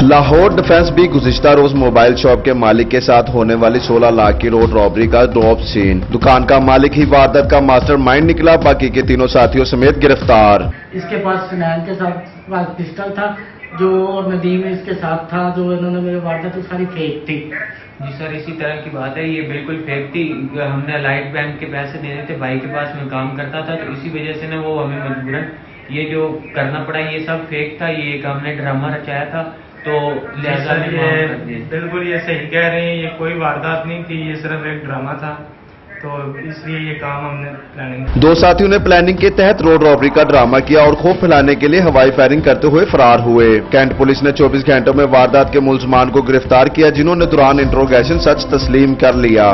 Lahore defence भी गुज़िश्ता रोज mobile shop के मालिक के साथ होने वाली 16 लाख की रोड रॉबरी का टॉप सीन। दुकान का मालिक ही वारदात का मास्टरमाइंड निकला, बाकी के तीनों साथियों समेत गिरफ्तार। इसके पास फिनाइल के साथ पिस्टल था जो नदीम इसके साथ था, जो इन्होंने मेरे वारदात सारी फेक थी। जी सर, इसी तरह की बात है, ये बिल्कुल फेक थी। हमने लाइट बैंक के पैसे देने थे, भाई के पास में काम करता था, तो इसी वजह से ना वो हमें मजबूरन ये जो करना पड़ा, ये सब फेक था। ये एक हमने ड्रामा रचाया था, तो लिहाजा बिल्कुल ये सही कह रहे हैं, ये कोई वारदात नहीं थी, ये सिर्फ एक ड्रामा था, तो इसलिए ये काम हमने प्लानिंग। दो साथियों ने प्लानिंग के तहत रोड रॉबरी का ड्रामा किया और खौफ फैलाने के लिए हवाई फायरिंग करते हुए फरार हुए। कैंट पुलिस ने 24 घंटों में वारदात के मुलजमान को गिरफ्तार किया, जिन्होंने दौरान इंट्रोगेशन सच तस्लीम कर लिया।